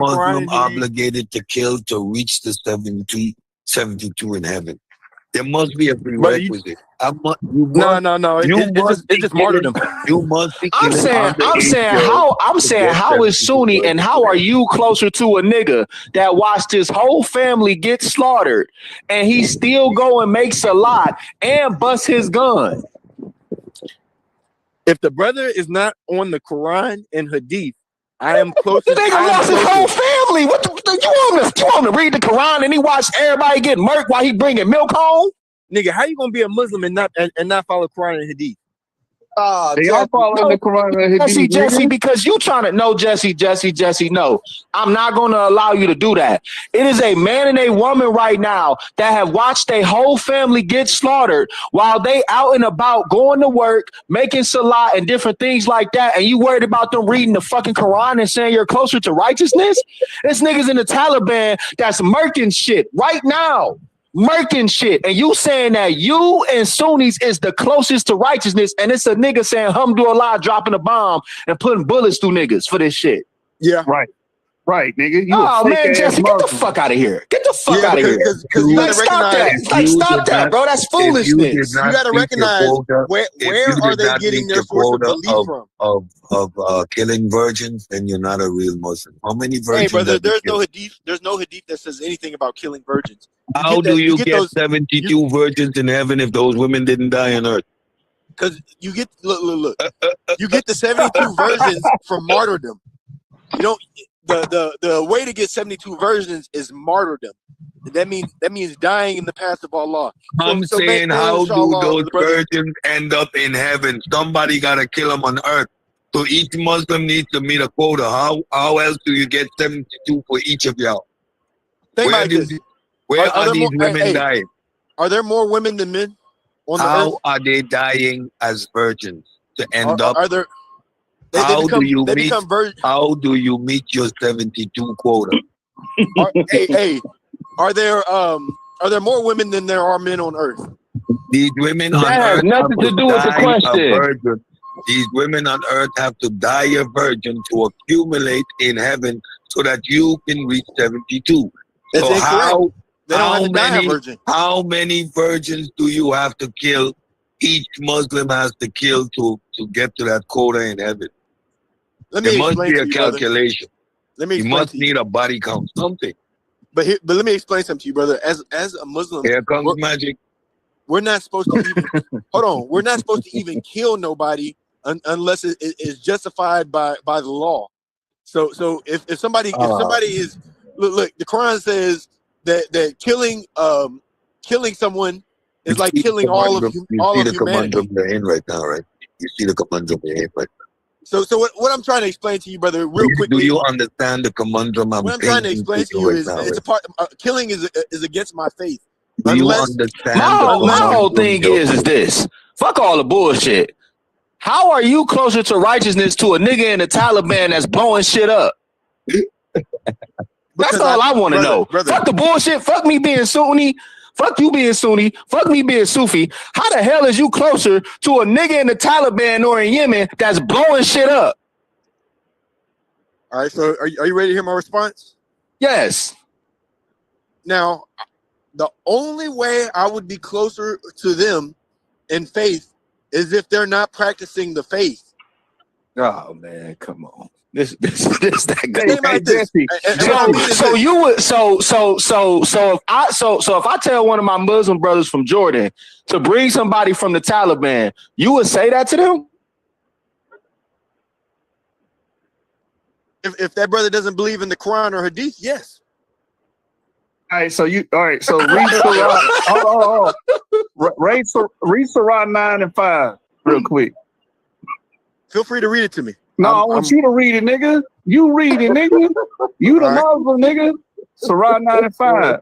Muslim obligated to kill to reach the 72 in heaven? There must be a prerequisite. No. It's just martyrdom. You must be I'm saying how is Sunni and how are you closer to a nigga that watched his whole family get slaughtered and he still go and make salat and bust his gun? If the brother is not on the Quran and Hadith, I am closer. The nigga lost his whole family. What you want to read the Quran and he watch everybody get murked while he bringing milk home? Nigga, how you gonna be a Muslim and not follow Quran and Hadith? They all following the Quran and Hadith. Jesse, because you trying to know, Jesse, no. I'm not going to allow you to do that. It is a man and a woman right now that have watched their whole family get slaughtered while they out and about going to work, making salat and different things like that, and you worried about them reading the fucking Quran and saying you're closer to righteousness? This nigga's in the Taliban that's murking shit right now. Murking shit, and you saying that you and Sunnis is the closest to righteousness, and it's a nigga saying Alhamdulillah, dropping a bomb and putting bullets through niggas for this shit. Yeah, right, nigga. Oh man, Jesse, get the fuck out of here! Get the fuck out of here! Because you gotta recognize, stop that, bro. That's foolishness. You gotta recognize where are they getting their source of belief from? Of killing virgins, then you're not a real Muslim. How many virgins? Hey, brother, there's no hadith that says anything about killing virgins. How do you get 72 virgins in heaven if those women didn't die on earth? Because you get look. You get the 72 virgins from martyrdom. You don't. The way to get 72 virgins is martyrdom. That means dying in the path of Allah. I'm saying, how do those virgins end up in heaven? Somebody gotta kill them on earth. So each Muslim needs to meet a quota. How else do you get 72 for each of y'all? Where are these women dying? Are there more women than men on the earth? How are they dying as virgins to end up? Are there? How do you meet your 72 quota? Are there more women than there are men on earth? These women on earth has nothing to do with the question. These women on earth have to die a virgin to accumulate in heaven so that you can reach 72. So how many virgins do you have to kill? Each Muslim has to kill to get to that quota in heaven. There must be a calculation. You must need a body count, something. But let me explain something to you, brother. As a Muslim, here comes magic. We're not supposed to even, hold on. We're not supposed to even kill nobody unless it is justified by the law. So if somebody is look, the Quran says that killing someone is like killing all of humanity. You see the conundrum they're in right now, right? You see the conundrum they're in right now. So what I'm trying to explain to you, brother, real quickly. Do you understand the conundrum what I'm trying to explain to you is it's a part. Killing is against my faith. Do you understand? My whole thing is this. Fuck all the bullshit. How are you closer to righteousness to a nigga in the Taliban that's blowing shit up? That's all I want to know. Brother. Fuck the bullshit. Fuck me being Sunni. Fuck you being Sunni. Fuck me being Sufi. How the hell is you closer to a nigga in the Taliban or in Yemen that's blowing shit up? All right. So are you ready to hear my response? Yes. Now, the only way I would be closer to them in faith is if they're not practicing the faith. Oh man, come on. This that So if I tell one of my Muslim brothers from Jordan to bring somebody from the Taliban, you would say that to them? If that brother doesn't believe in the Quran or Hadith, yes. All right, so read Surah. Hold on. Read Surah 9 and 5 real quick. Feel free to read it to me. No, I want you to read it, nigga. You read it, nigga. You the Muslim, nigga. Surah 9 and 5.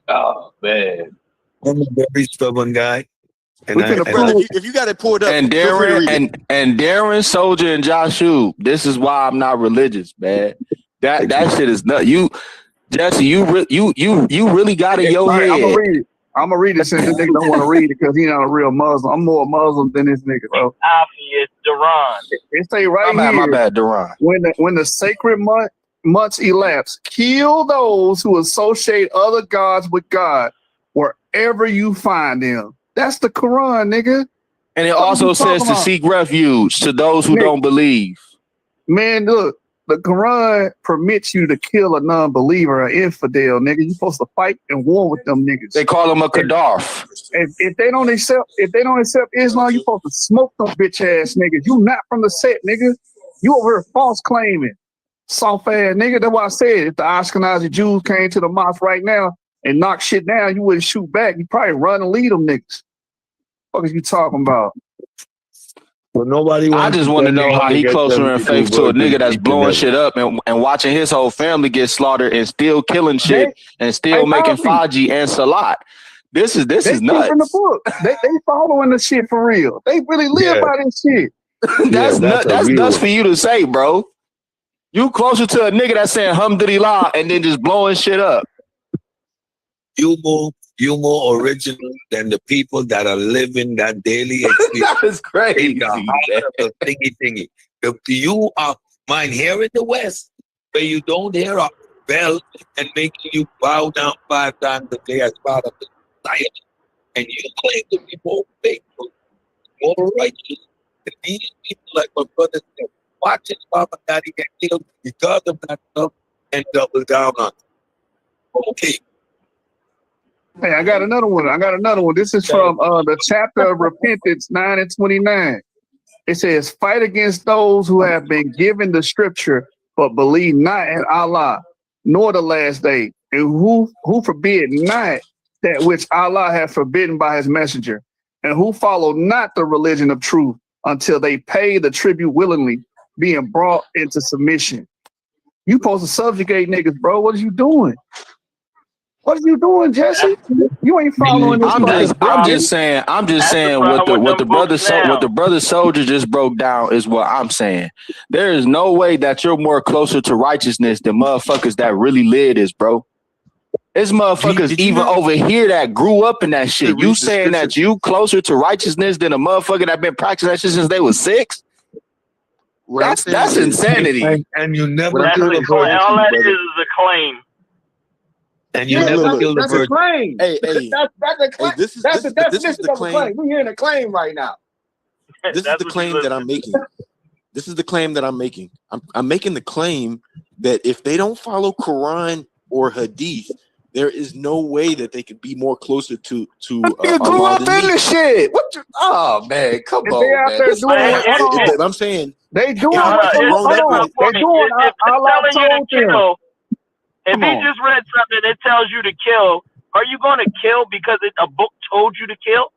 Oh man, I'm a very stubborn guy. If you got it pulled up, and Darren, Soldier, and Joshua, this is why I'm not religious, man. That shit is not you, Jesse. You really got in your head. I'm gonna read it since this nigga don't want to read it because he not a real Muslim. I'm more Muslim than this nigga, bro. Obvious, Duran. It say right here. My bad, Duran. When the sacred months elapse, kill those who associate other gods with God wherever you find them. That's the Quran, nigga. And it also says to seek refuge to those who don't believe. Man, look, the Quran permits you to kill a non-believer, an infidel, nigga. You supposed to fight and war with them niggas. They call them a Qaddarf. If they don't accept Islam, you supposed to smoke them bitch ass niggas. You not from the set, nigga. You over here false claiming. Soft ass nigga. That's why I said if the Ashkenazi Jews came to the mosque right now and knock shit down, you wouldn't shoot back. You probably run and lead them niggas. What are you talking about? Well, nobody. I just want to know how he closer in faith to a nigga that's blowing shit up and watching his whole family get slaughtered and still killing shit and still making Faji and Salat. This is nuts. In the book. They following the shit for real. They really live by this shit. That's nuts for you to say, bro. You closer to a nigga that's saying alhamdulillah and then just blowing shit up. You more original than the people that are living that daily experience. That is crazy. Thingy. You are mine here in the West, where you don't hear a bell and making you bow down 5 times a day as part of the society. And you claim to be more faithful, more righteous than these people, like my brother said, watching Mama Daddy get killed because of that stuff and double down on it. Okay. Hey, I got another one. This is from the chapter of repentance 9 and 29. It says, fight against those who have been given the scripture, but believe not in Allah, nor the last day, and who forbid not that which Allah hath forbidden by his messenger, and who follow not the religion of truth until they pay the tribute willingly, being brought into submission. You supposed to subjugate niggas, bro. What are you doing? What are you doing, Jesse? You ain't following this. I'm just saying what the brother soldier just broke down is what I'm saying. There is no way that you're more closer to righteousness than motherfuckers that really live this, bro. It's motherfuckers even over here that grew up in that shit. You saying that you closer to righteousness than a motherfucker that been practicing that shit since they was 6? That's insanity. And you never do the claim. All that is a claim. And you never killed a virgin. Hey, that's a claim. This is the claim. We're hearing a claim right now. This is the claim that I'm making. This is the claim that I'm making. I'm making the claim that if they don't follow Quran or Hadith, there is no way that they could be more closer to grew up in the shit. Oh man, come on, man. I'm saying they doing Allah told them. If he just read something that tells you to kill, are you going to kill because a book told you to kill?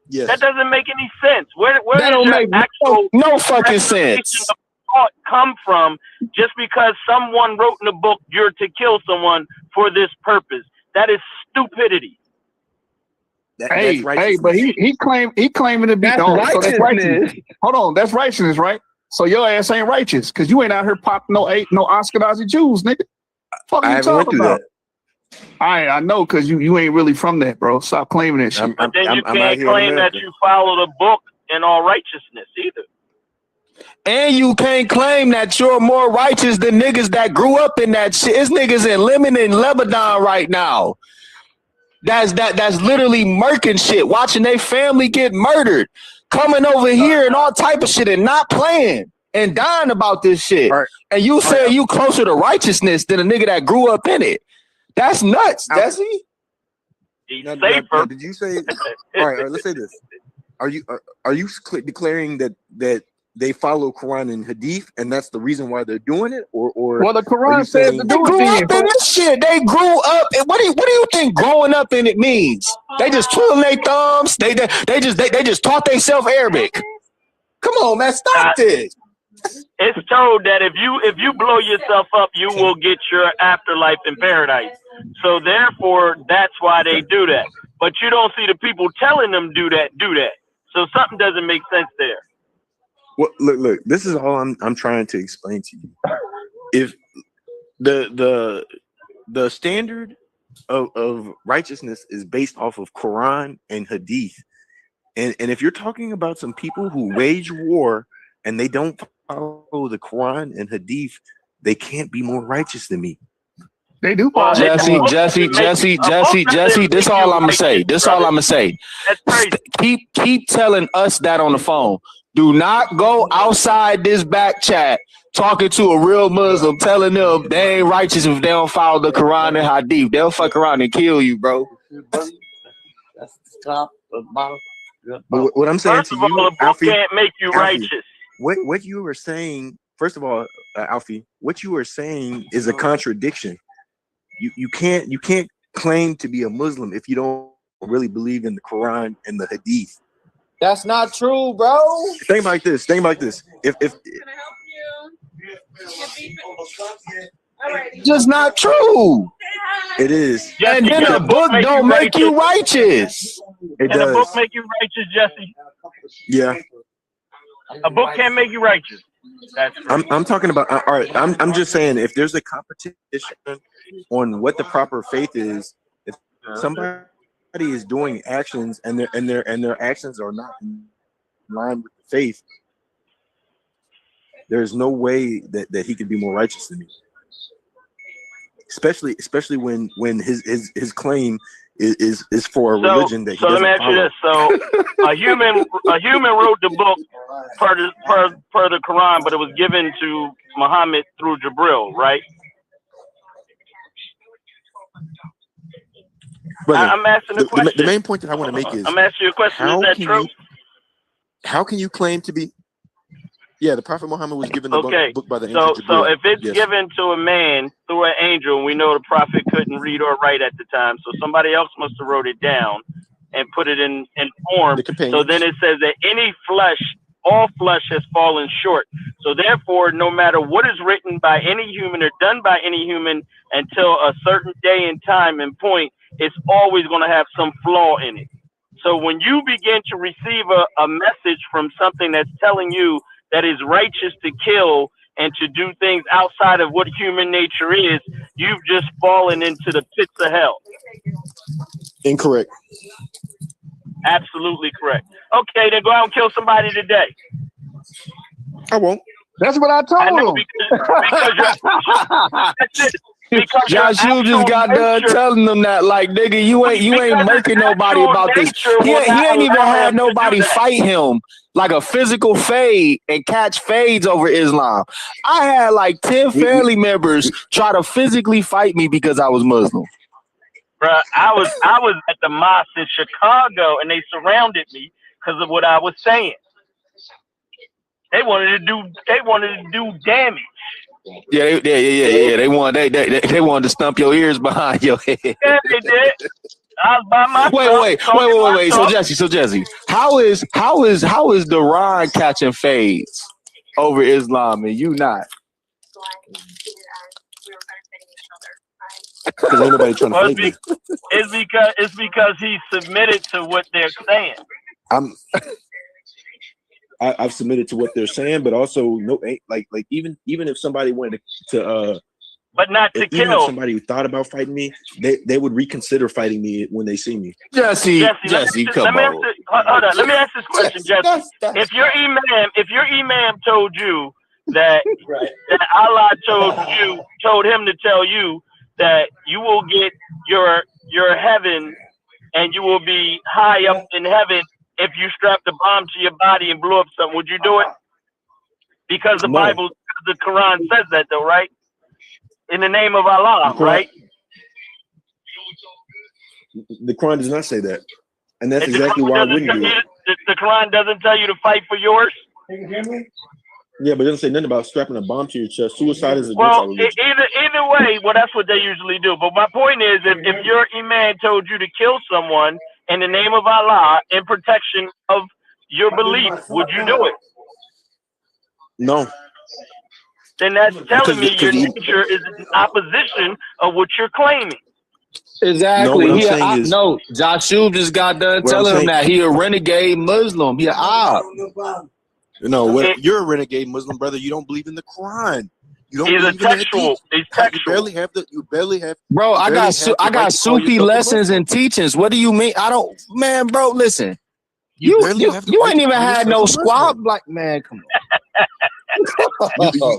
Yes. That doesn't make any sense. Where that don't make no fucking sense. Come from just because someone wrote in a book you're to kill someone for this purpose? That is stupidity. Hey, but he claiming to be righteousness. Hold on, that's righteousness, right? So your ass ain't righteous because you ain't out here popping no Ashkenazi Jews, nigga. Fuck I haven't went through that. I know because you ain't really from that, bro. Stop claiming that shit. But then you can't claim that you follow the book in all righteousness either. And you can't claim that you're more righteous than niggas that grew up in that shit. It's niggas in Lebanon right now. That's literally murking shit, watching their family get murdered, coming over here and all type of shit and not playing and dying about this shit. Right. And you say you closer to righteousness than a nigga that grew up in it. That's nuts, Jesse. He's safer. Did you say? All right, let's say this. Are you declaring that they follow Quran and Hadith, and that's the reason why they're doing it, or well, the Quran says to do it. In this shit, they grew up. What do you think growing up in it means? They just twiddling their thumbs. They just taught themselves Arabic. Come on, man, stop this. It's told that if you blow yourself up, you will get your afterlife in paradise. So therefore, that's why they do that. But you don't see the people telling them do that. So something doesn't make sense there. Well, look. This is all I'm trying to explain to you. If the standard of righteousness is based off of Quran and Hadith. And if you're talking about some people who wage war and they don't follow the Quran and Hadith, they can't be more righteous than me. They do. Jesse. This all I'm gonna say. This all I'm gonna say. Keep telling us that on the phone. Do not go outside this back chat talking to a real Muslim, telling them they ain't righteous if they don't follow the Quran and Hadith. They'll fuck around and kill you, bro. That's the top of the bottom. What I'm saying to you, a book Alfie, can't make you righteous. What you were saying, first of all, Alfie, what you were saying is a contradiction. You can't claim to be a Muslim if you don't really believe in the Quran and the Hadith. That's not true, bro. Think like this. If Just not true. it is, And then a book don't make you righteous. it Can a book does. make you righteous, Jesse? Yeah, A book can't make you righteous. That's true. I'm talking about. All right, I'm just saying if there's a competition on what the proper faith is, if somebody is doing actions and their actions are not in line with the faith, there's no way that he could be more righteous than me. Especially when his claim is for a religion that he doesn't let me ask you follow. this: so a human wrote the book per the Quran, but it was given to Muhammad through Jibril, right? Brother, I'm asking a question. the main point that I want to make is I'm asking you a question. Is that true? How can you claim to be? Yeah, the Prophet Muhammad was given the book by the angel Jibril. So if it's given to a man through an angel, and we know the prophet couldn't read or write at the time, so somebody else must have wrote it down and put it in form. So then it says that all flesh has fallen short. So therefore, no matter what is written by any human or done by any human until a certain day and time and point, it's always going to have some flaw in it. So when you begin to receive a message from something that's telling you that is righteous to kill and to do things outside of what human nature is, you've just fallen into the pits of hell. Incorrect. Absolutely correct. Okay, then go out and kill somebody today. I won't. That's what I told him. Because Josh, you just got done telling them that, like, nigga, you ain't making nobody about this. He ain't even had nobody fight him like a physical fade and catch fades over Islam. I had like 10 family members try to physically fight me because I was Muslim. Bruh, I was at the mosque in Chicago and they surrounded me because of what I was saying. They wanted to do damage. Yeah. They wanted to stump your ears behind your head. Yeah, they did. I was by myself. Wait. So Jesse, how is Duran catching fades over Islam and you not? Because ain't nobody trying to fight me. It's because he submitted to what they're saying. I've submitted to what they're saying, but also like even if somebody wanted to but not to even kill. if somebody who thought about fighting me, they would reconsider fighting me when they see me. Jesse, come on. Hold on. Let me ask this question, Jesse. If your imam told you that that Allah told him to tell you that you will get your heaven and you will be high up in heaven if you strapped a bomb to your body and blew up something, would you do it? Because the Bible, the Quran says that though, right? In the name of Allah, right? The Quran does not say that. And that's exactly why I wouldn't do it. The Quran doesn't tell you to fight for yours? Yeah, but it doesn't say nothing about strapping a bomb to your chest. Suicide is against Well, our religion. either way, well, that's what they usually do. But my point is, if your imam told you to kill someone in the name of Allah in protection of your belief, would you do it? No. Then that's telling me your nature is in opposition of what you're claiming. Exactly. No, Joshua just got done telling him that he a renegade Muslim. No, you're a renegade Muslim, brother. You don't believe in the Quran. You don't He's a believe in the textual. hadith. He's You textual. barely have. Bro, I got right Sufi lessons and teachings. What do you mean? I don't, man, bro. Listen, you ain't even had no squab. Like, man, come on.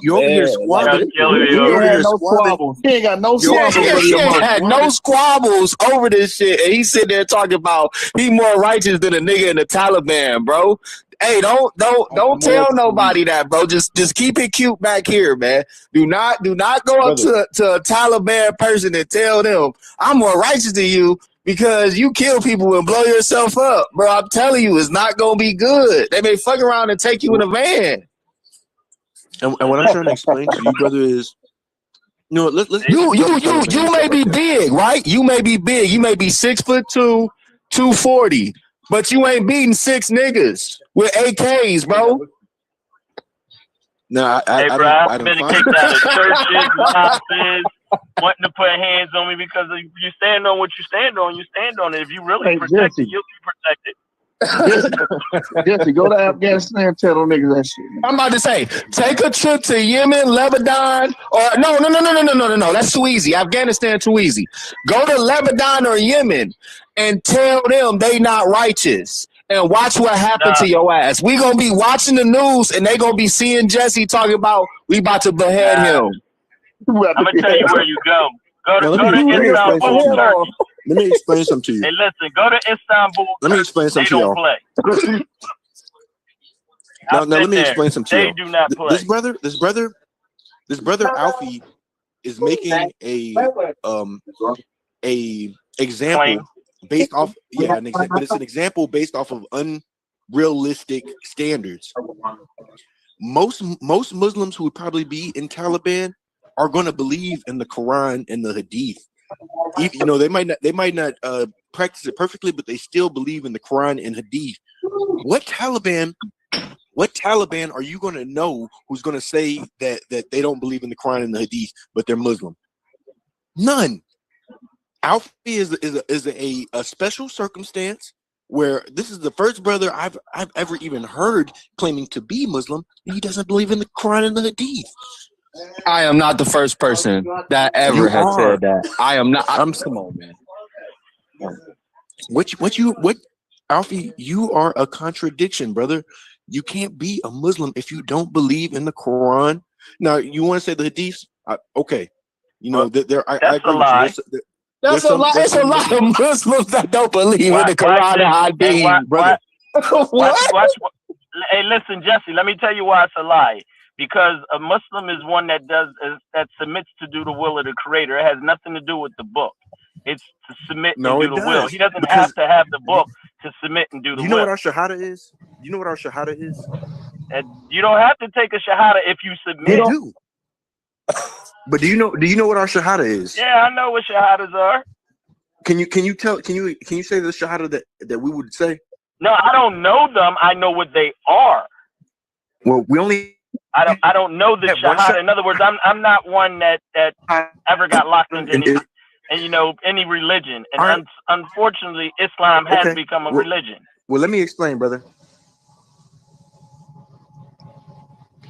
You over here squabbling. You ain't had no squabbles. He ain't got no squabbles. He ain't had no squabbles over this shit. And he sitting there talking about he more righteous than a nigga in the Taliban, bro. Hey, don't tell nobody that, bro. Just keep it cute back here, man. Do not go up to a Taliban person and tell them I'm more righteous than you because you kill people and blow yourself up, bro. I'm telling you, it's not gonna be good. They may fuck around and take you in a van. And what I'm trying to explain to you, brother, is you may be big, right? You may be big. You may be 6'2", 240, but you ain't beating 6 niggas with AKs, bro. No, I don't been kicked out of churches, mosques, wanting to put hands on me because you stand on what you stand on. You stand on it. If you really protect it, you'll be protected. Jesse, go to Afghanistan and tell them niggas that shit. I'm about to say, take a trip to Yemen, Lebanon, or no. That's too easy. Afghanistan too easy. Go to Lebanon or Yemen and tell them they not righteous. And watch what happened to your ass. We gonna be watching the news and they gonna be seeing Jesse talking about we about to behead him. I'm gonna tell you where you go. Go to Istanbul, Turkey. Let me explain something to you. Hey, listen, go to Istanbul. Let me explain something to y'all. Play. Now let me explain something to y'all. They do not play. This brother Alfie is making a example based off but it's an example based off of unrealistic standards. Most Muslims who would probably be in Taliban are going to believe in the Quran and the Hadith. You know, they might not practice it perfectly, but they still believe in the Quran and Hadith. What Taliban are you going to know who's going to say that they don't believe in the Quran and the Hadith, but they're Muslim? None. Alfie is a special circumstance where this is the first brother I've ever even heard claiming to be Muslim. He doesn't believe in the Quran and the Hadith. I am not the first person that ever has said that. I am not. Come on, man. What, Alfie? You are a contradiction, brother. You can't be a Muslim if you don't believe in the Quran. Now, you want to say the Hadiths? Okay. You know, I agree with you. That's a lie. It's a lot of Muslims that don't believe in the Quran and Hadith, brother. Watch. Hey, listen, Jesse. Let me tell you why it's a lie. Because a Muslim is one that submits to do the will of the Creator. It has nothing to do with the book. It's to submit and do the will. He doesn't have to have the book to submit and do the will. You know what our shahada is? You know what our shahada is? And you don't have to take a shahada if you submit. You do. But do you know what our shahada is? Yeah, I know what shahadas are. Can you say the shahada that we would say? No, I don't know them. I know what they are. Well, we only. I don't know the shahada. In other words, I'm not one that ever got locked into any religion. And unfortunately, Islam has become a religion. Well, let me explain, brother.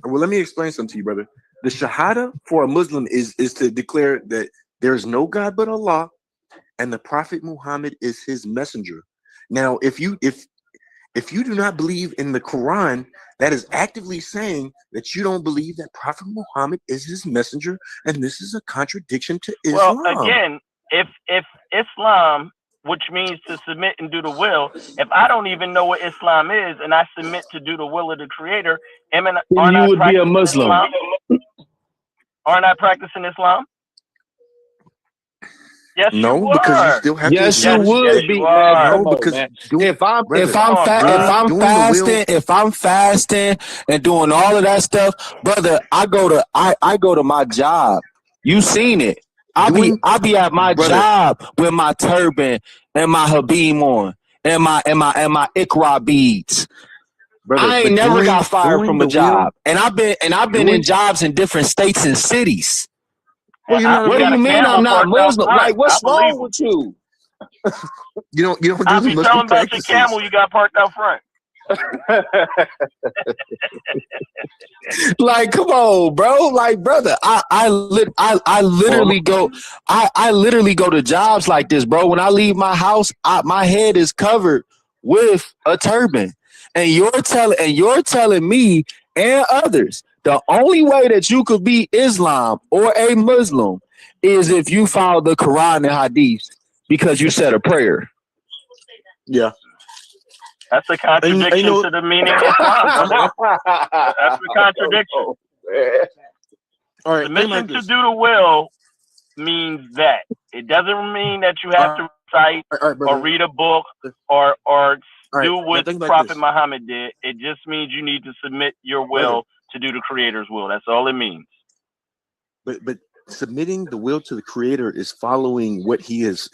Well, let me explain something to you, brother. The shahada for a Muslim is to declare that there is no God but Allah, and the Prophet Muhammad is his messenger. Now, if you do not believe in the Quran, that is actively saying that you don't believe that Prophet Muhammad is his messenger, and this is a contradiction to Islam. Well, again, if Islam, which means to submit and do the will, if I don't even know what Islam is and I submit to do the will of the Creator, you would be a Muslim. Aren't I practicing Islam? Yes, no, because you still have to. Yes, you would be. No, because if I'm fasting and doing all of that stuff, brother, I go to my job. You seen it. I be at my job with my turban and my habib on and my ikra beads. Brother, I ain't never got fired from a job, and I've been in jobs in different states and cities. Well, what do you mean I'm not Muslim? Like, what's wrong with you? You don't do I'll the be Muslim telling about your practices. camel you got parked out front. Like, come on, bro. Like, brother, I literally go to jobs like this, bro. When I leave my house, my head is covered with a turban. And you're telling me and others the only way that you could be Islam or a Muslim is if you follow the Quran and Hadith because you said a prayer. Yeah. That's a contradiction to the meaning of Islam, brother. That's a contradiction. All right, submission to do the will means that. It doesn't mean that you have to recite or read a book or do what Prophet Muhammad did. It just means you need to submit your will to do the Creator's will. That's all it means. But submitting the will to the Creator is following what He has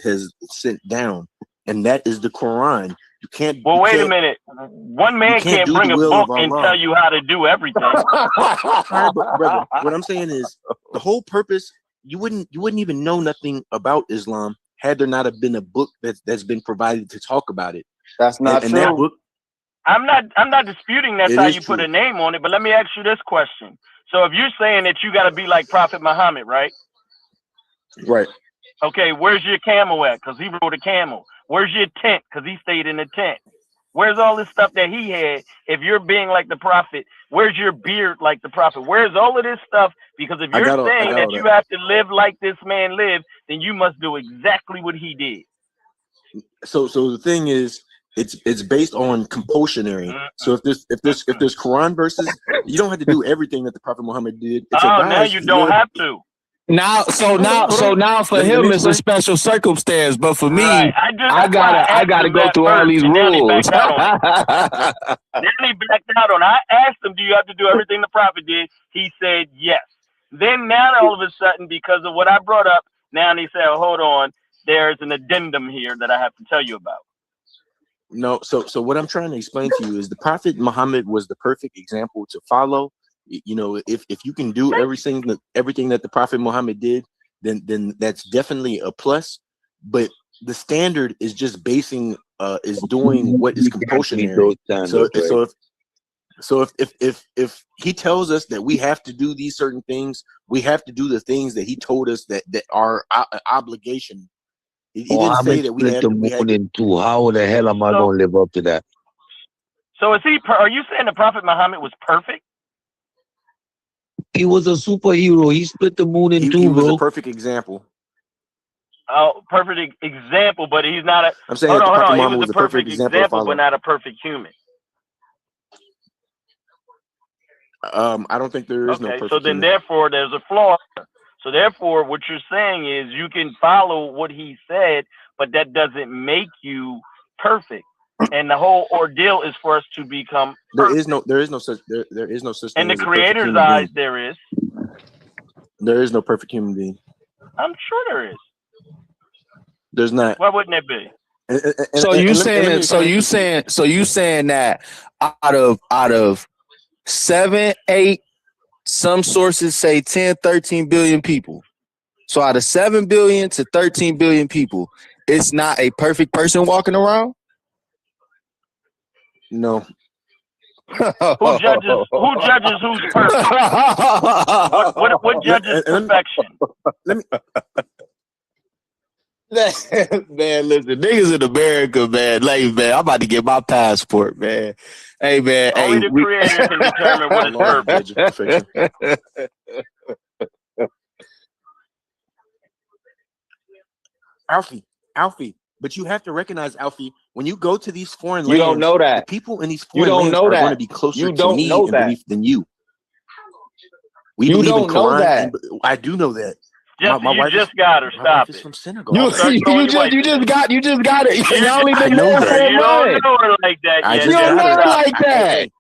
sent down, and that is the Quran. You can't. Well, wait a minute. One man can't bring a book and tell you how to do everything. Right, but brother, what I'm saying is the whole purpose. You wouldn't even know nothing about Islam had there not have been a book that's been provided to talk about it. That's not true. That book, I'm not disputing that's how you put a name on it. But let me ask you this question. So if you're saying that you got to be like Prophet Muhammad, right? Right. Okay, where's your camel at? Because he rode a camel. Where's your tent? Because he stayed in the tent. Where's all this stuff that he had? If you're being like the prophet, where's your beard like the prophet? Where's all of this stuff? Because if you're saying that you have to live like this man lived, then you must do exactly what he did. So the thing is, it's based on compulsionary. So if there's Quran verses, you don't have to do everything that the Prophet Muhammad did. It's now you don't have to. Now for him it's a special circumstance, but for me, I gotta go through all these rules. Then he backed out on. I asked him, "Do you have to do everything the prophet did?" He said yes. Then now all of a sudden, because of what I brought up, now he said, "Hold on, there's an addendum here that I have to tell you about." No, so what I'm trying to explain to you is the Prophet Muhammad was the perfect example to follow. You know, if you can do everything that the Prophet Muhammad did, then that's definitely a plus. But the standard is just is doing what is compulsionary. So if he tells us that we have to do these certain things, we have to do the things that he told us that are obligation. He didn't say that we had to. How the hell am I going to live up to that? So are you saying the Prophet Muhammad was perfect? He was a superhero. He split the moon in two, he was bro. a perfect example. Oh, perfect example, but he's not a. I'm saying hold on. Muhammad He was a perfect example, but not a perfect human. I don't think there is no perfect so then human. Therefore there's a flaw. So therefore what you're saying is you can follow what he said, but that doesn't make you perfect. And the whole ordeal is for us to become perfect. There is no such thing. In the Creator's eyes, there is. There is no perfect human being. I'm sure there is. There's not. Why wouldn't it be? So you saying that out of 7, 8, some sources say 10, 13 billion people. So out of 7 billion to 13 billion people, it's not a perfect person walking around? No. Who judges who's perfect? What judges perfection? Man, listen, niggas in America, man. Like, man, I'm about to get my passport, man. Hey, man. Only the Creator can determine what is perfect. Alfie. But you have to recognize, Alfie, when you go to these foreign lands, you don't know that. The people in these foreign lands are going to be closer to me in belief than you. We believe in Quran. I do know that. My wife just got her. Stop it. From Senegal. You just got it. You only been there for a month. You don't know her like that. You don't know her like that.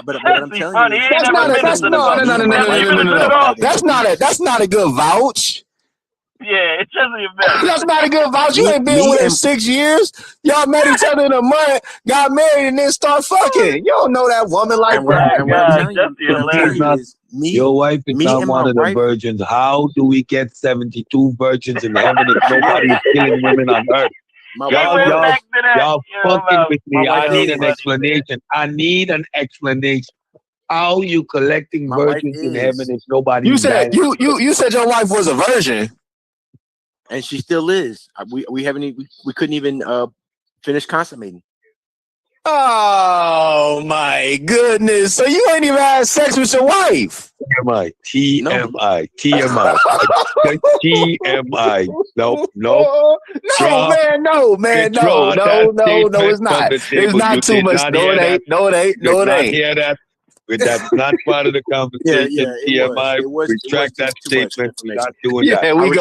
But I'm telling you, that's not a good vouch. Yeah, it's just a mess. That's not a good vouch. You ain't been with her 6 years. Y'all met each other in a month, got married, and then start fucking. You don't know that woman like that. Your wife is not one of the virgins. How do we get 72 virgins in heaven if nobody is killing women on earth? back to that. Y'all fucking with me. I need an buddy. explanation. I need an explanation. How you collecting virgins in heaven if nobody died? You said your wife was a virgin, and she still is. We couldn't even finish consummating. Oh my goodness! So you ain't even had sex with your wife? TMI. TMI. Nope. No, man. No, it's not. It's not too much. No, it ain't. No, it ain't. Hear that? That's not part of the conversation. TMI. Retract that statement. We're not doing that. Yeah, we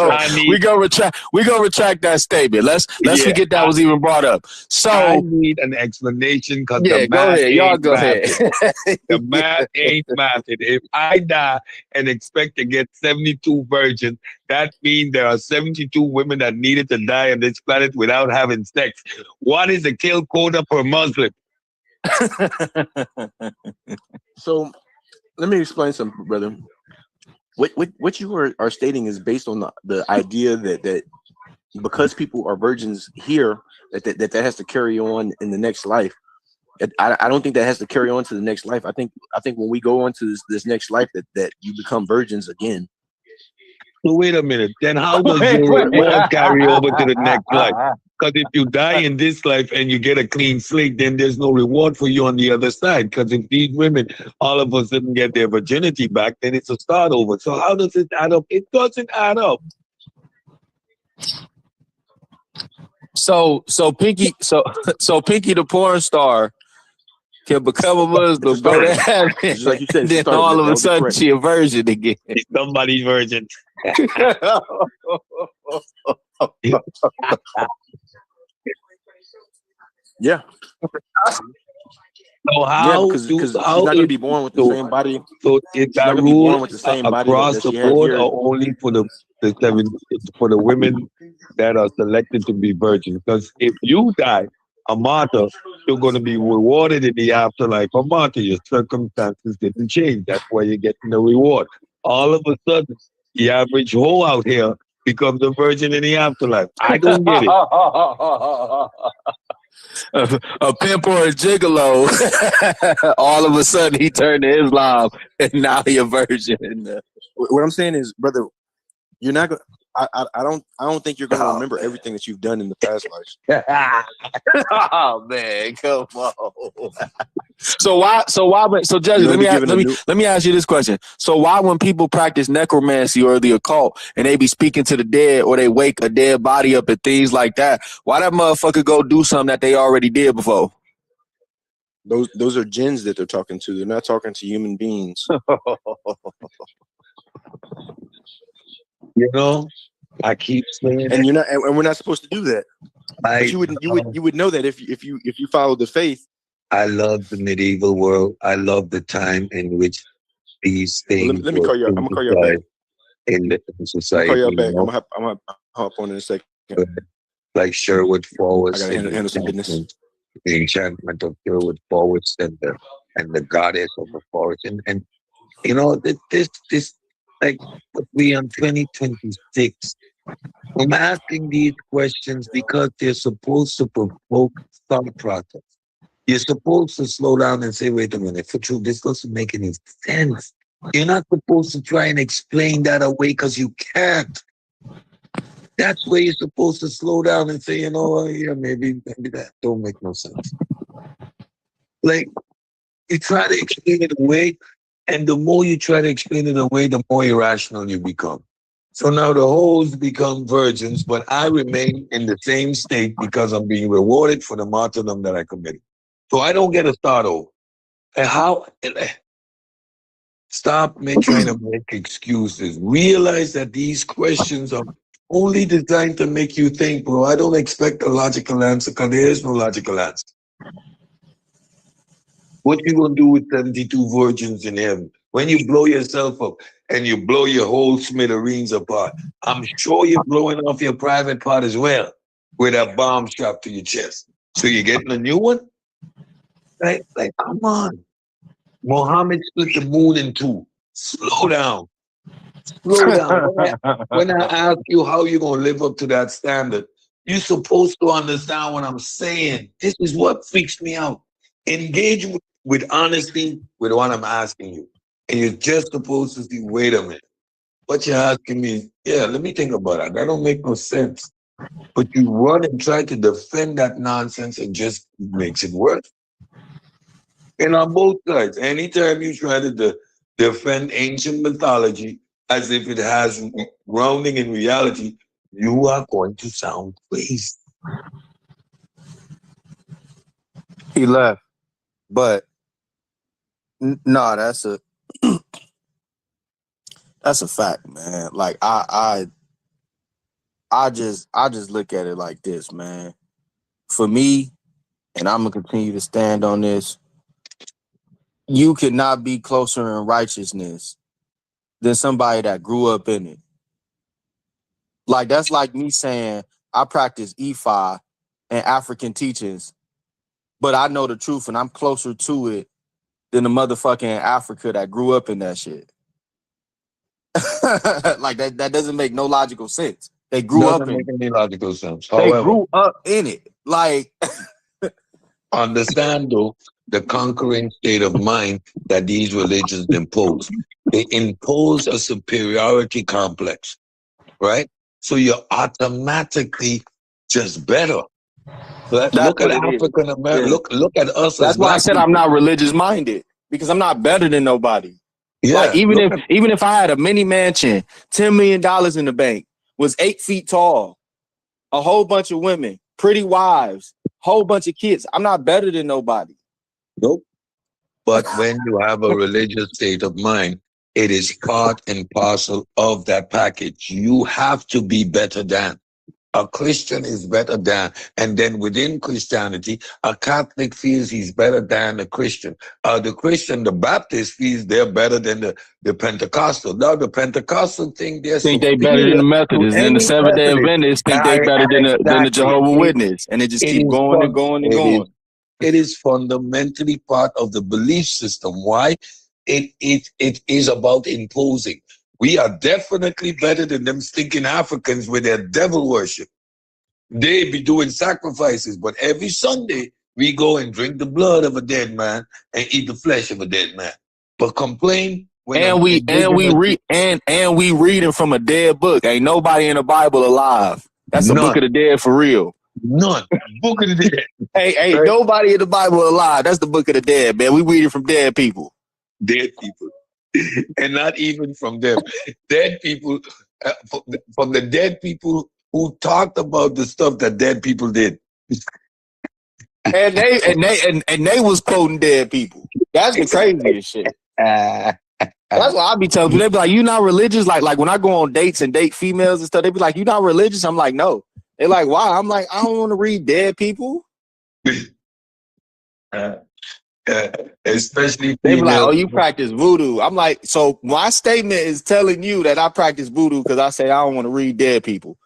go retract that statement. Let's forget that was even brought up. So I need an explanation because the math go ahead. Y'all go ahead. The math ain't mathing. If I die and expect to get 72 virgins, that means there are 72 women that needed to die on this planet without having sex. What is the kill quota per Muslim? So let me explain something, brother. What you are stating is based on the idea that because people are virgins here, that has to carry on in the next life. I don't think that has to carry on to the next life. I think when we go on to this next life that you become virgins again. So wait a minute. Then how does your reward carry over to the next life? Because if you die in this life and you get a clean slate, then there's no reward for you on the other side. Because if these women all of a sudden get their virginity back, then it's a start over. So how does it add up? It doesn't add up. So Pinky the porn star can become a Muslim, go to heaven, like you said, then all of a sudden she a virgin again. She's somebody's virgin. Yeah. So how? Because she's not going to be born with the same body. So is that rule with the same body across the board, or only for the women that are selected to be virgins? Because if you die a martyr, you're going to be rewarded in the afterlife. A martyr, your circumstances didn't change. That's why you're getting the reward. All of a sudden, the average hoe out here becomes a virgin in the afterlife. I don't get it. A pimp or a gigolo, all of a sudden he turned to Islam and now he a virgin. What I'm saying is, brother, you're not going. I don't think you're going to remember everything that you've done in the past life. Oh man, come on. So Jesse, let me ask you this question. So why, when people practice necromancy or the occult and they be speaking to the dead or they wake a dead body up and things like that, why that motherfucker go do something that they already did before? Those are jinns that they're talking to. They're not talking to human beings. You know, I keep saying, and we're not supposed to do that. But you would know that if you follow the faith. I love the medieval world. I love the time in which these things. Let me call you. I'm gonna call you back. In the society, I'll call you back. I'm gonna hop on in a second. Like Sherwood Forest. I gotta handle some business. The enchantment of Sherwood Forest and the goddess of the forest, and you know this like we on 2026. I'm asking these questions because they're supposed to provoke thought process. You're supposed to slow down and say, wait a minute, for true, this doesn't make any sense. You're not supposed to try and explain that away because you can't. That's where you're supposed to slow down and say, you know, yeah, maybe that don't make no sense. Like, you try to explain it away, and the more you try to explain it away, the more irrational you become. So now the hoes become virgins, but I remain in the same state because I'm being rewarded for the martyrdom that I committed. So I don't get a start over. And how? Stop trying to make excuses. Realize that these questions are only designed to make you think, bro. I don't expect a logical answer because there is no logical answer. What you gonna do with 72 virgins in heaven? When you blow yourself up and you blow your whole smithereens apart, I'm sure you're blowing off your private part as well with a bomb strapped to your chest. So you're getting a new one? Like, come on. Muhammad split the moon in two. Slow down. Slow down. When I ask you how you're going to live up to that standard, You're supposed to understand what I'm saying. This is what freaks me out. Engage with honesty with what I'm asking you. And you're just supposed to see, wait a minute. What you're asking me, yeah, let me think about that. That don't make no sense. But you run and try to defend that nonsense and just makes it worse. And on both sides, anytime you try to defend ancient mythology as if it has grounding in reality, you are going to sound crazy. He left, but no, that's a that's a fact, man. Like I just look at it like this, man. For me, and I'm gonna continue to stand on this. You cannot be closer in righteousness than somebody that grew up in it. Like that's like me saying I practice Ifa and African teachings, but I know the truth and I'm closer to it than the motherfucker in Africa that grew up in that shit. Like that doesn't make no logical sense. They grew up in it. Doesn't make any logical sense. They However, grew up in it. Like understand though the conquering state of mind that these religions impose. They impose a superiority complex, right? So you're automatically just better. Look at African American. Yeah. Look at us That's as why I black said people. I'm not religious minded, because I'm not better than nobody. Yeah, like even if I had a mini mansion, $10 million in the bank, was 8 feet tall, a whole bunch of women, pretty wives, whole bunch of kids, I'm not better than nobody. Nope. But when you have a religious state of mind, it is part and parcel of that package. You have to be better than. A Christian is better than. And then within Christianity, a Catholic feels he's better than a Christian. The Baptist feels they're better than the Pentecostal. Now, the Pentecostal think they're Think they better than the superior to Methodists, and the any Seventh-day Methodist. Adventists think they better than the Exactly. Jehovah's Witness, and it just keep going and going and going. It is fundamentally part of the belief system. Why? It is about imposing. We are definitely better than them stinking Africans with their devil worship. They be doing sacrifices, but every Sunday we go and drink the blood of a dead man and eat the flesh of a dead man. But complain when we reading from a dead book. Ain't nobody in the Bible alive. That's a book of the dead for real. None. Book of the dead. Hey, right? Nobody in the Bible alive. That's the book of the dead, man. We reading from dead people. Dead people. And not even from them. Dead people, from the dead people who talked about the stuff that dead people did. And they was quoting dead people. That's the craziest shit. That's why I be telling people. They be like, "You not religious?" Like when I go on dates and date females and stuff, they be like, "You not religious?" I'm like, "No." They like, "Why?" I'm like, "I don't want to read dead people." Especially they be like, "Oh, you practice voodoo?" I'm like, so my statement is telling you that I practice voodoo because I say I don't want to read dead people.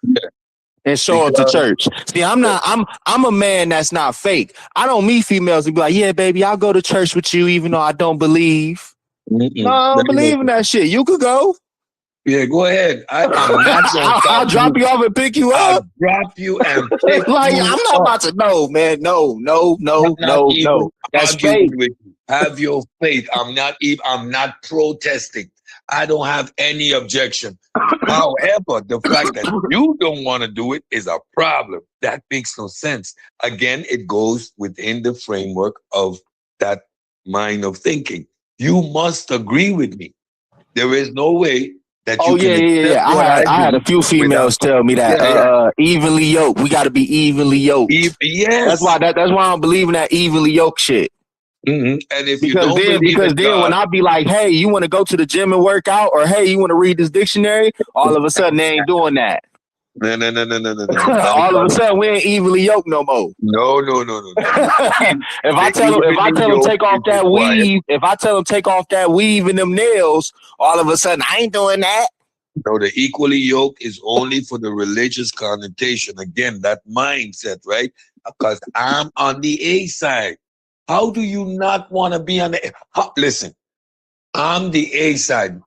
And show up to church. See, I'm a man that's not fake. I don't meet females and be like, "Yeah, baby, I'll go to church with you even though I don't believe." No, I don't believe in that shit. You could go. Yeah, go ahead. I'm not gonna I'll drop you off and pick you up. I'll drop you and pick like, you I'm not about to. No, man. No. That's fake. Have your faith. I'm not protesting. I don't have any objection. However, the fact that you don't want to do it is a problem. That makes no sense. Again, it goes within the framework of that mind of thinking. You must agree with me. There is no way that you can. Yeah. I had a few females tell me that evenly yoked. We got to be evenly yoked. Yes. That's why I don't believe in that evenly yoked shit. Mm-hmm. And if because then when I be like, "Hey, you want to go to the gym and work out?" or "Hey, you want to read this dictionary?" all of a sudden they ain't doing that. No. All of a sudden we ain't evenly yoked no more. No. If I tell them take off that weave, if I tell them take off that weave and them nails, all of a sudden I ain't doing that. No, the equally yoked is only for the religious connotation. Again, that mindset, right? Because I'm on the A side. How do you not want to be on the listen, I'm the A side.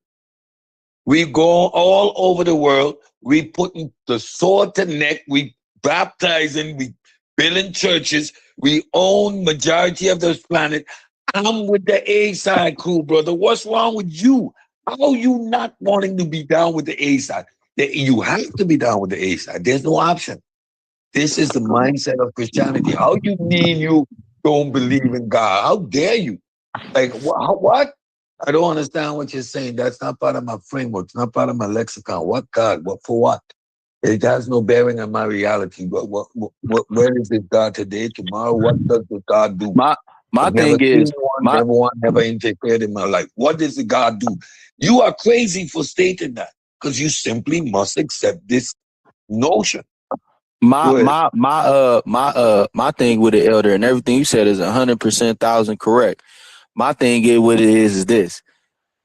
We go all over the world. We putting the sword to neck. We baptizing, we building churches, we own majority of this planet. I'm with the A side crew, brother. What's wrong with you? How you not wanting to be down with the A side? You have to be down with the A side. There's no option. This is the mindset of Christianity. How you mean you don't believe in God? How dare you? Like, what? I don't understand what you're saying. That's not part of my framework. It's not part of my lexicon. What God? What for what? It has no bearing on my reality. Where is this God today, tomorrow? What does the God do? My thing is, never interfered in my life. What does the God do? You are crazy for stating that because you simply must accept this notion. My thing with the elder and everything you said is 100%, 1,000 correct. My thing with it is this.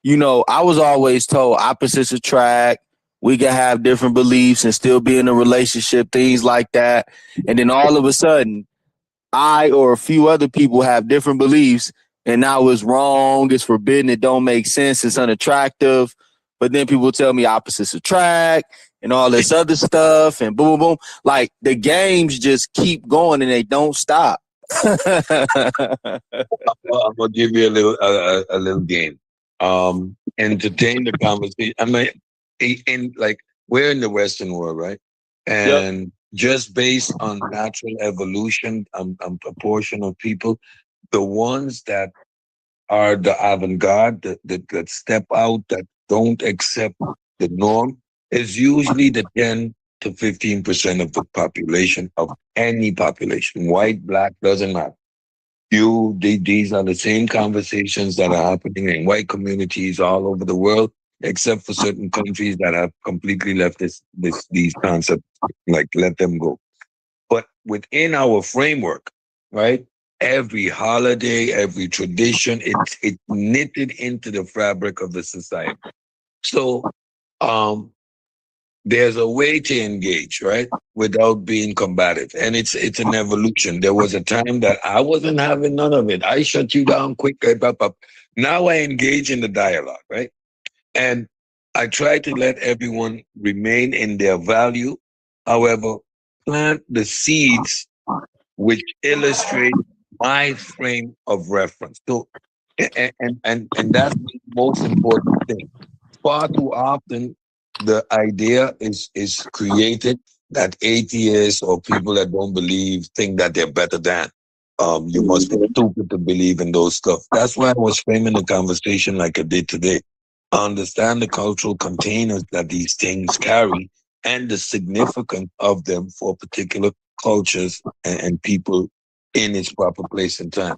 You know, I was always told opposites attract. We can have different beliefs and still be in a relationship, things like that. And then all of a sudden, I or a few other people have different beliefs, and now it's wrong, it's forbidden, it don't make sense, it's unattractive. But then people tell me opposites attract and all this other stuff, and boom, boom, boom. Like the games just keep going and they don't stop. I'm gonna give you a little game. Entertain the conversation. I mean, we're in the Western world, right? And just based on natural evolution, a portion of people, the ones that are the avant-garde, that step out, that don't accept the norm, is usually the 10 to 15% of the population, of any population, white, black, doesn't matter. These are the same conversations that are happening in white communities all over the world, except for certain countries that have completely left these concepts, like let them go. But within our framework, right? Every holiday, every tradition, it's knitted into the fabric of the society. So, there's a way to engage, right, without being combative, and it's an evolution. There was a time that I wasn't having none of it. I shut you down quick. Now I engage in the dialogue, right, and I try to let everyone remain in their value. However, plant the seeds which illustrate my frame of reference. So, and that's the most important thing. Far too often, the idea is created that atheists or people that don't believe think that they're better than. You must be stupid to believe in those stuff. That's why I was framing the conversation like I did today. Understand the cultural containers that these things carry and the significance of them for particular cultures and people in its proper place and time.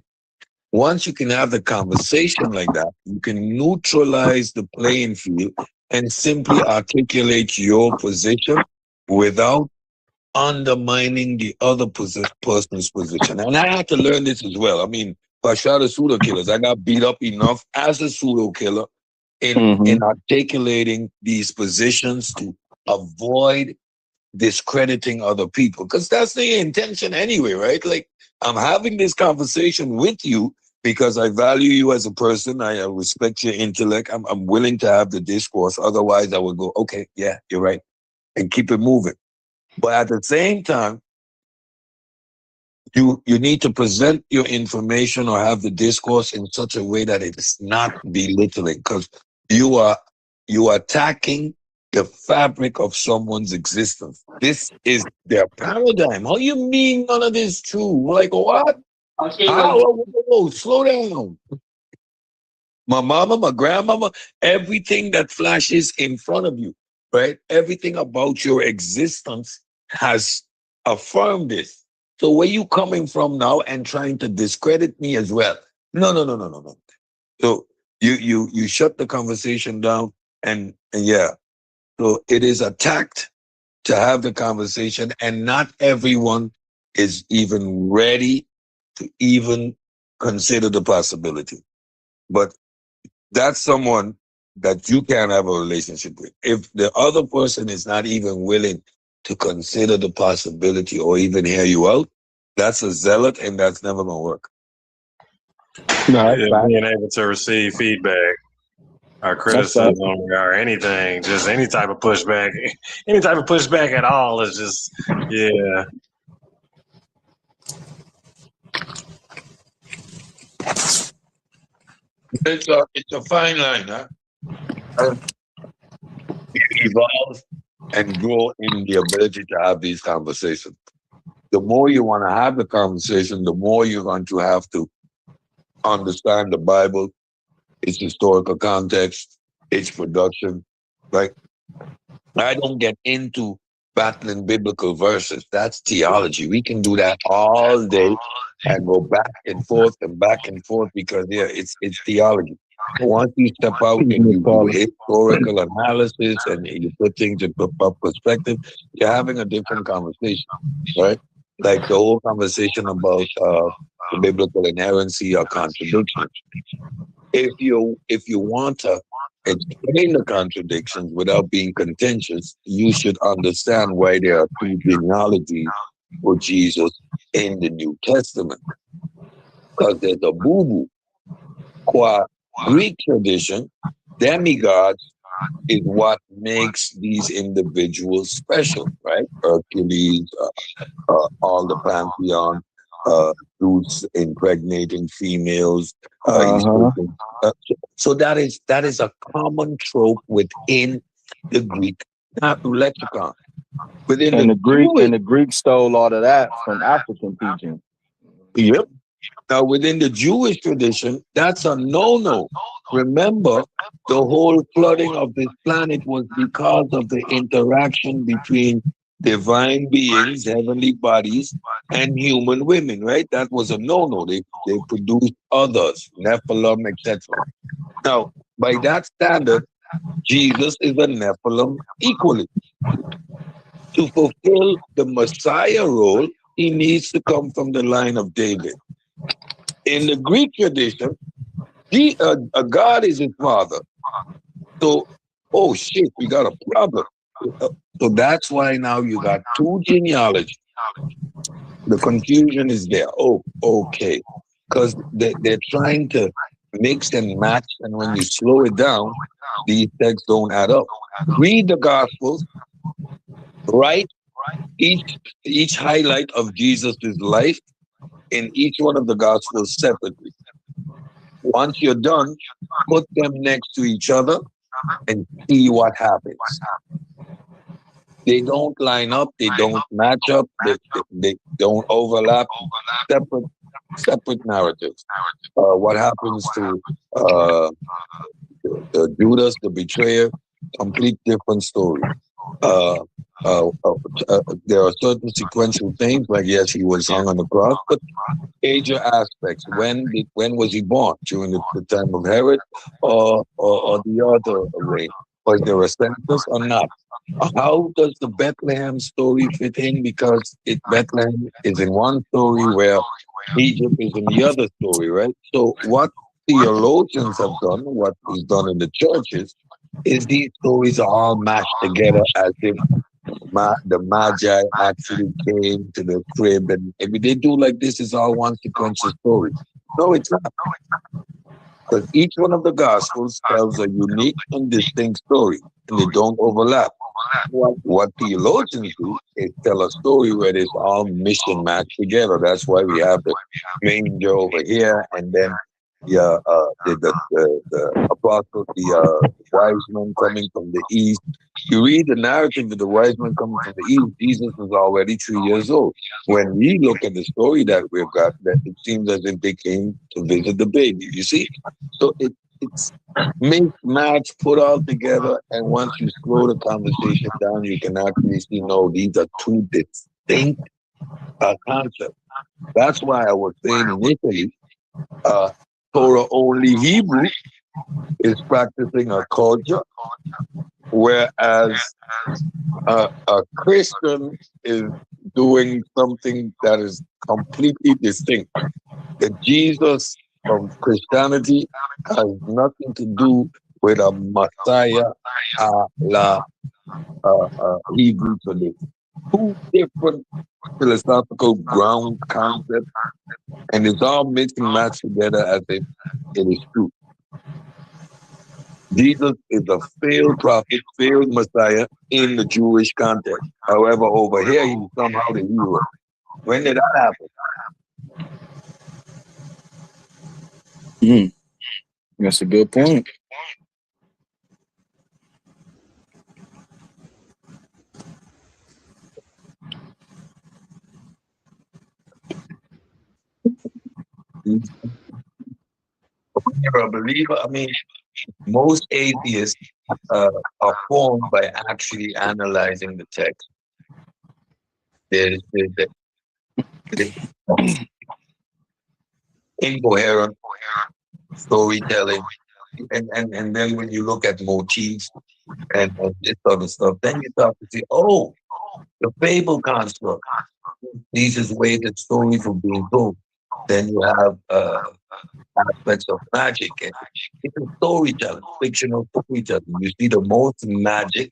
Once you can have the conversation like that, you can neutralize the playing field and simply articulate your position without undermining the other person's position. And I had to learn this as well. I mean, I shot a pseudo killers. I got beat up enough as a pseudo killer in articulating these positions to avoid discrediting other people, because that's the intention anyway, right? Like, I'm having this conversation with you because I value you as a person. I respect your intellect. I'm willing to have the discourse. Otherwise, I would go, okay, yeah, you're right, and keep it moving. But at the same time, you need to present your information or have the discourse in such a way that it's not belittling, because you are attacking the fabric of someone's existence. This is their paradigm. How you mean none of this true? Like, what? Whoa, slow down. My mama, my grandmama, everything that flashes in front of you, right? Everything about your existence has affirmed this. So where you coming from now and trying to discredit me as well? No. So you shut the conversation down, and yeah. So it is a tact to have the conversation, and not everyone is even ready to even consider the possibility. But that's someone that you can't have a relationship with. If the other person is not even willing to consider the possibility or even hear you out, that's a zealot, and that's never going to work. No, being able to receive feedback. or criticism or anything, just any type of pushback, at all is just, yeah. It's a fine line, huh? Evolve and grow in the ability to have these conversations. The more you want to have the conversation, the more you're going to have to understand the Bible, its historical context, its production. Like, I don't get into battling biblical verses. That's theology. We can do that all day and go back and forth because it's theology. Once you step out and you do historical analysis and you put things in perspective, you're having a different conversation, right? Like the whole conversation about the biblical inerrancy or contradiction. If you want to explain the contradictions without being contentious, you should understand why there are two genealogies for Jesus in the New Testament. Because there's a boo-boo. Qua Greek tradition, demigods is what makes these individuals special, right? Hercules, all the pantheon, Zeus impregnating females. So that is a common trope within the Greek lexicon. And the Greeks stole all of that from African teaching. Yep. Now, within the Jewish tradition, that's a no-no. Remember, the whole flooding of this planet was because of the interaction between divine beings, heavenly bodies, and human women, right? That was a no-no. They produced others, Nephilim, etc. Now, by that standard, Jesus is a Nephilim equally. To fulfill the Messiah role, he needs to come from the line of David. In the Greek tradition, a God is his father. So, oh shit, we got a problem. So that's why now you got two genealogies. The confusion is there. Oh, okay. Because they're trying to mix and match, and when you slow it down, these texts don't add up. Read the Gospels, write each highlight of Jesus' life in each one of the Gospels separately. Once you're done, put them next to each other and see what happens. They don't line up. They don't match up. They don't overlap. Separate narratives. What happens to Judas, the betrayer? Complete different story. There are certain sequential things, like yes, he was hung on the cross, but major aspects. When was he born? During the time of Herod, or the other reign? Was there a census or not? How does the Bethlehem story fit in? Because Bethlehem is in one story where Egypt is in the other story, right? So what theologians have done, what is done in the churches, is these stories are all mashed together as if the Magi actually came to the crib, and if they do like this, it's all one sequential story. No, it's not. Because each one of the Gospels tells a unique and distinct story, and they don't overlap. What theologians do is tell a story where it's all mission matched together. That's why we have the manger over here, and then the apostles, the wise men coming from the east. You read the narrative of the wise men coming from the east, Jesus was already 3 years old. When we look at the story that we've got, that it seems as if they came to visit the baby. You see? So it's mixed, match, put all together, and once you slow the conversation down, you can actually see, no, these are two distinct concepts. That's why I was saying initially, Torah only Hebrew is practicing a culture, whereas a Christian is doing something that is completely distinct. The Jesus of Christianity has nothing to do with a Messiah Hebrew tradition. Two different philosophical ground concepts, and it's all mixed and matched together as if it is true. Jesus is a failed prophet, failed Messiah in the Jewish context. However, over here, he's somehow the hero. When did that happen? That's a good point. When you're a believer, I mean, most atheists are formed by actually analyzing the text. There's incoherent storytelling. And then when you look at motifs and this other stuff, then you start to see, oh, the fable construct. These is ways that stories are being told. Then you have aspects of magic. And it's a storytelling, fictional storytelling. You see the most magic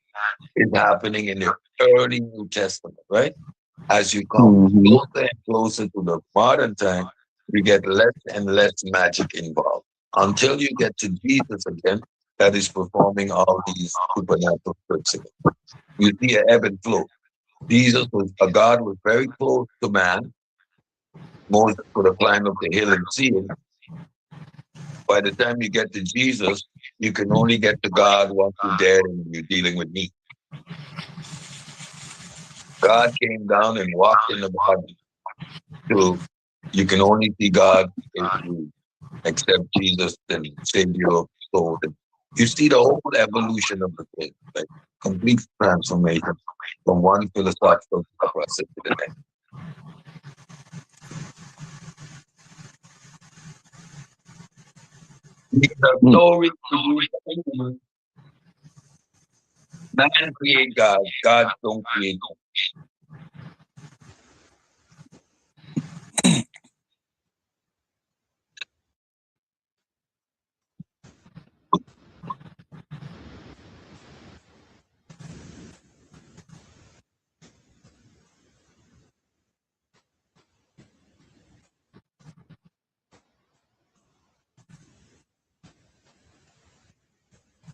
is happening in the early New Testament, right? As you come closer and closer to the modern time, you get less and less magic involved until you get to Jesus again, that is performing all these supernatural principles. You see an ebb and flow. Jesus was a God was very close to man. Moses could have climbed up the hill and see him. By the time you get to Jesus, you can only get to God once you're dead and you're dealing with me. God came down and walked in the body. So you can only see God if you accept Jesus and Savior of soul. You see the whole evolution of the thing, like complete transformation from one philosophical process to the next. The story man create God, God don't create God.